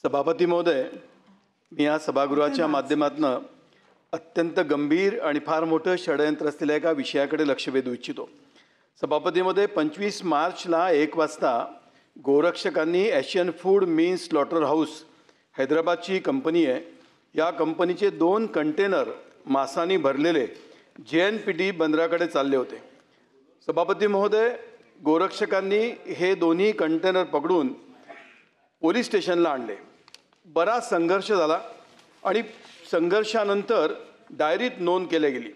सभापती महोदय, मी या सभागृहाच्या माध्यमातून अत्यंत गंभीर आणि फार मोठं षडयंत्र असलेल्या एका विषयाकडे लक्ष वेधू इच्छितो. सभापती महोदय, 25 मार्चला 1 वाजता गोरक्षकांनी एशियन फूड मीन स्लॉटर हाऊस हैदराबादची कंपनी आहे, या कंपनीचे 2 कंटेनर मासानी भरलेले JNPT बंदराकडे चालले होते. सभापती महोदय, गोरक्षकांनी हे दोन्ही कंटेनर पकडून पोलीस स्टेशनला आणले. बराच संघर्ष झाला आणि संघर्षानंतर डायरीत नोंद केली गेली.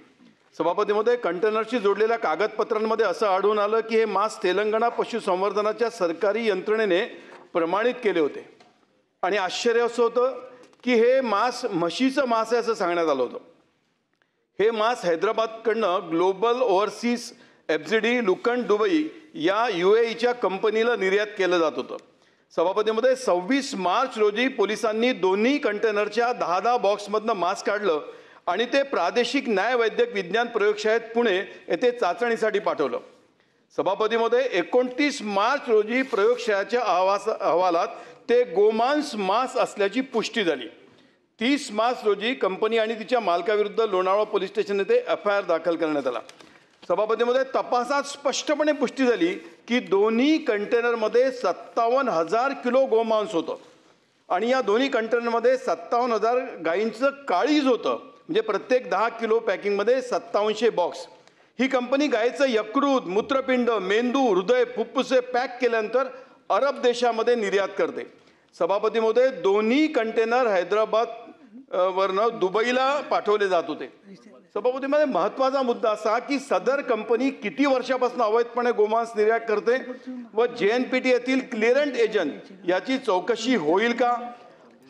सभापती महोदय, कंटेनरशी जोडलेल्या कागदपत्रांमध्ये असं आढळून आलं की हे मांस तेलंगणा पशुसंवर्धनाच्या सरकारी यंत्रणेने प्रमाणित केले होते आणि आश्चर्य असं होतं की हे मांस म्हशीचं मांस आहे असं सांगण्यात आलं होतं. हे मांस हैदराबादकडनं ग्लोबल ओव्हरसीज FZD लुकन दुबई या UAEच्या कंपनीला निर्यात केलं जात होतं. सभापतीमध्ये 26 मार्च रोजी पोलिसांनी दोन्ही कंटेनरच्या 10 बॉक्समधनं मांस काढलं आणि ते प्रादेशिक न्यायवैद्यक विज्ञान प्रयोगशाळेत पुणे येथे चाचणीसाठी पाठवलं. सभापतीमध्ये 29 मार्च रोजी प्रयोगशाळेच्या अहवालात ते गोमांस मांस असल्याची पुष्टी झाली. 30 मार्च रोजी कंपनी आणि तिच्या मालकाविरुद्ध लोणावळा पोलीस स्टेशन येथे FIR दाखल करण्यात आला. सभापतीमध्ये तपासात स्पष्टपणे पुष्टी झाली की दोन्ही कंटेनरमध्ये 57,000 किलो गोमांस होतं आणि या दोन्ही कंटेनरमध्ये 57,000 गायींचं काळीज होतं. म्हणजे प्रत्येक 10 किलो पॅकिंगमध्ये 5700 बॉक्स. ही कंपनी गायीचं यकृत, मूत्रपिंड, मेंदू, हृदय, फुफ्फुसे पॅक केल्यानंतर अरब देशामध्ये निर्यात करते. सभापतीमध्ये दोन्ही कंटेनर हैदराबाद वरनं दुबईला पाठवले जात होते. सभापतीमध्ये महत्त्वाचा मुद्दा असा की सदर कंपनी किती वर्षापासून अवैधपणे गोमांस निर्यात करते व JNPT येथील क्लिअरंट एजंट याची चौकशी होईल का,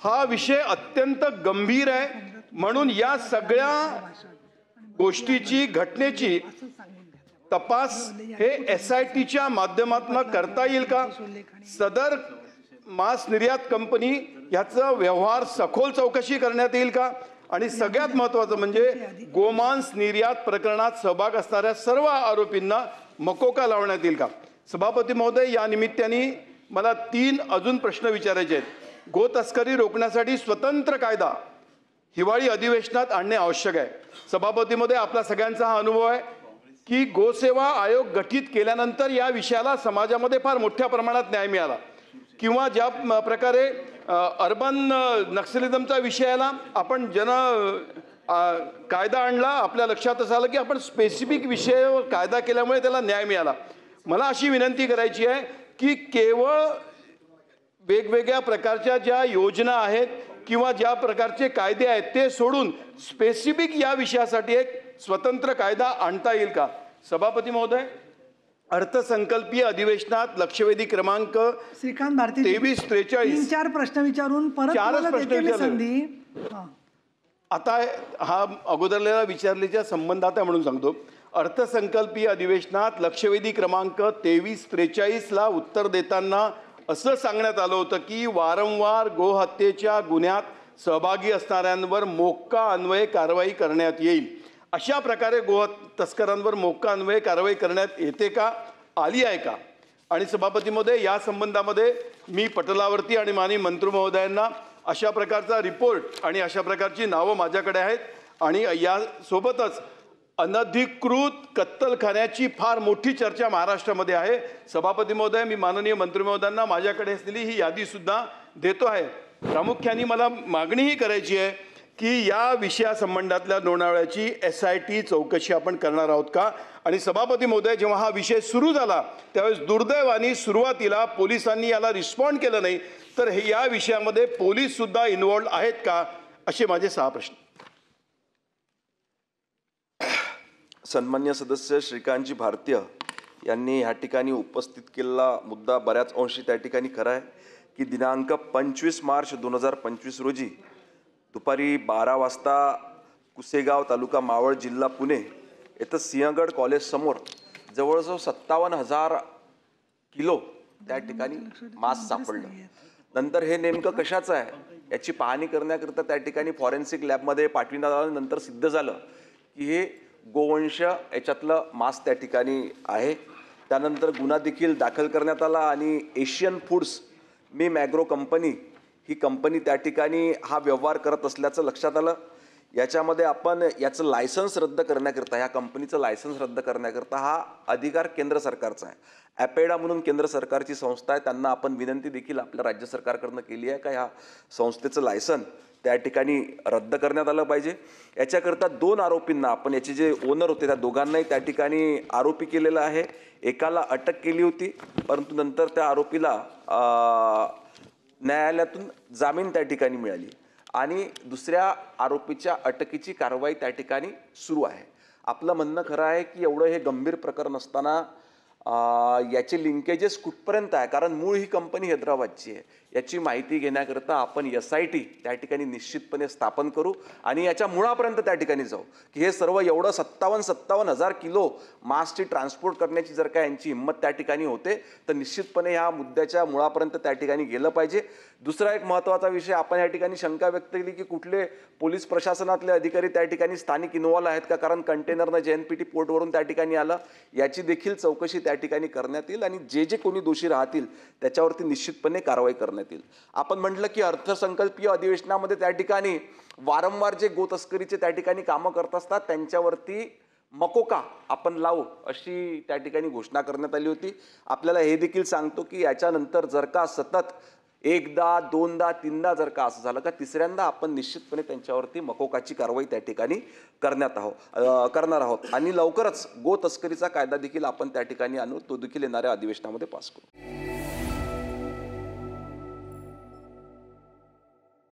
हा विषय अत्यंत गंभीर आहे. म्हणून या सगळ्या गोष्टीची घटनेची तपास हे SITच्या माध्यमातून करता येईल का, सदर मांस निर्यात कंपनी याचा व्यवहार सखोल चौकशी करण्यात येईल का आणि सगळ्यात महत्त्वाचं म्हणजे गोमांस निर्यात प्रकरणात सहभाग असणाऱ्या सर्व आरोपींना मकोका लावण्यात येईल का. सभापती महोदय, या निमित्ताने मला 3 अजून प्रश्न विचारायचे आहेत. गो तस्करी रोखण्यासाठी स्वतंत्र कायदा हिवाळी अधिवेशनात आणणे आवश्यक आहे. सभापती महोदय, आपला सगळ्यांचा हा अनुभव आहे की गोसेवा आयोग गठीत केल्यानंतर या विषयाला समाजामध्ये फार मोठ्या प्रमाणात न्याय मिळाला किंवा ज्या प्रकारे अर्बन नक्सलिझमचा विषयाला आपण कायदा आणला, आपल्या लक्षात असं आलं की आपण स्पेसिफिक विषयावर कायदा केल्यामुळे त्याला न्याय मिळाला. मला अशी विनंती करायची आहे की केवळ वेगवेगळ्या प्रकारच्या ज्या योजना आहेत किंवा ज्या प्रकारचे कायदे आहेत ते सोडून स्पेसिफिक या विषयासाठी एक स्वतंत्र कायदा आणता येईल का. सभापती महोदय, अर्थसंकल्पीय अधिवेशनात लक्षवेधी क्रमांक श्रीकांत भारती 2343 4 प्रश्न विचारून परत तुम्हाला देते मी संधी. आता हा अगोदरला विचारलेल्या संबंधात आहे म्हणून सांगतो. अर्थसंकल्पीय अधिवेशनात लक्षवेधी क्रमांक 2343 ला उत्तर देताना असं सांगण्यात आलं होतं की वारंवार गोहत्येच्या गुन्ह्यात सहभागी असणाऱ्यांवर मोक्का अन्वये कारवाई करण्यात येईल. अशा प्रकारे तस्करांवर मोक्का अन्वये कारवाई करण्यात येते का, आली आहे का. आणि सभापती महोदय, या संबंधामध्ये मी पटलावरती आणि माननीय मंत्री महोदयांना अशा प्रकारचा रिपोर्ट आणि अशा प्रकारची नावं माझ्याकडे आहेत आणि यासोबतच अनधिकृत कत्तलखान्याची फार मोठी चर्चा महाराष्ट्रामध्ये आहे. सभापती महोदय, मी माननीय मंत्री महोदयांना माझ्याकडे असलेली ही यादीसुद्धा देतो आहे. प्रामुख्याने मला मागणीही करायची आहे की या विषयासंबंधातल्या लोणावळ्याची SIT चौकशी आपण करणार आहोत का. आणि सभापती महोदय, जेव्हा हा विषय सुरू झाला त्यावेळेस दुर्दैवाने सुरुवातीला पोलिसांनी याला रिस्पॉन्ड केलं नाही, तर या विषयामध्ये पोलीस सुद्धा इन्व्हॉल्ड आहेत का, असे माझे 6 प्रश्न. सन्मान्य सदस्य श्रीकांतजी भारतीय यांनी ह्या ठिकाणी उपस्थित केलेला मुद्दा बऱ्याच अंशी त्या ठिकाणी खरा आहे की दिनांक 25 मार्च 2025 रोजी दुपारी 12 वाजता कुसेगाव तालुका मावळ जिल्हा पुणे येथे सिंहगड कॉलेज समोर जवळजवळ 57,000 किलो त्या ठिकाणी मांस सापडलं. नंतर हे नेमकं कशाचं आहे याची पाहणी करण्याकरिता त्या ठिकाणी फॉरेन्सिक लॅबमध्ये पाठविण्यात आलं. नंतर सिद्ध झालं की हे गोवंश याच्यातलं मांस त्या ठिकाणी आहे. त्यानंतर गुन्हा देखील दाखल करण्यात आला आणि एशियन फूड्स मीम ॲग्रो कंपनी ही कंपनी त्या ठिकाणी हा व्यवहार करत असल्याचं लक्षात आलं. याच्यामध्ये आपण याचं लायसन्स रद्द करण्याकरता, ह्या कंपनीचं लायसन्स रद्द करण्याकरता हा अधिकार केंद्र सरकारचा आहे. ॲपेडा म्हणून केंद्र सरकारची संस्था आहे, त्यांना आपण विनंती देखील आपल्या राज्य सरकारकडनं केली आहे का ह्या संस्थेचं लायसन त्या ठिकाणी रद्द करण्यात आलं पाहिजे. याच्याकरता 2 आरोपींना आपण, याचे जे ओनर होते त्या दोघांनाही त्या ठिकाणी आरोपी केलेलं आहे. एकाला अटक केली होती, परंतु नंतर त्या आरोपीला न्यायालयातून जामीन त्या ठिकाणी मिळाली आणि दुसऱ्या आरोपीच्या अटकेची कारवाई त्या ठिकाणी सुरू आहे. आपलं म्हणणं खरं आहे की एवढं हे गंभीर प्रकरण असताना याचे लिंकेजेस कुठपर्यंत आहे, कारण मूळ ही कंपनी हैदराबादची आहे, याची माहिती घेण्याकरता आपण SIT त्या ठिकाणी निश्चितपणे स्थापन करू आणि याच्या मुळापर्यंत त्या ठिकाणी जाऊ की हे सर्व एवढं 57,000 किलो मासची ट्रान्सपोर्ट करण्याची जर का यांची हिंमत त्या ठिकाणी होते तर निश्चितपणे ह्या मुद्द्याच्या मुळापर्यंत त्या ठिकाणी गेलं पाहिजे. दुसरा एक महत्त्वाचा विषय, आपण या ठिकाणी शंका व्यक्त केली की कुठले पोलीस प्रशासनातले अधिकारी त्या ठिकाणी स्थानिक इन्व्हॉल्व आहेत का, कारण कंटेनरनं JNPT पोर्टवरून त्या ठिकाणी आलं. याची देखील चौकशी त्या ठिकाणी करण्यात येईल आणि जे कोणी दोषी राहतील त्याच्यावरती निश्चितपणे कारवाई करण्यात येईल. आपण म्हटलं की अर्थसंकल्पीय अधिवेशनामध्ये त्या ठिकाणी वारंवार जे गोतस्करीचे त्या ठिकाणी कामं करत असतात त्यांच्यावरती मकोका आपण लावू अशी त्या ठिकाणी घोषणा करण्यात आली होती. आपल्याला हे देखील सांगतो की याच्यानंतर जर का सतत 1दा 2दा 3दा जर का असं झालं का तिसऱ्यांदा आपण निश्चितपणे त्यांच्यावरती मकोकाची कारवाई त्या ठिकाणी करणार आहोत आणि लवकरच गो तस्करीचा कायदा देखील आपण त्या ठिकाणी आणू, तो देखील येणाऱ्या अधिवेशनामध्ये पास करू.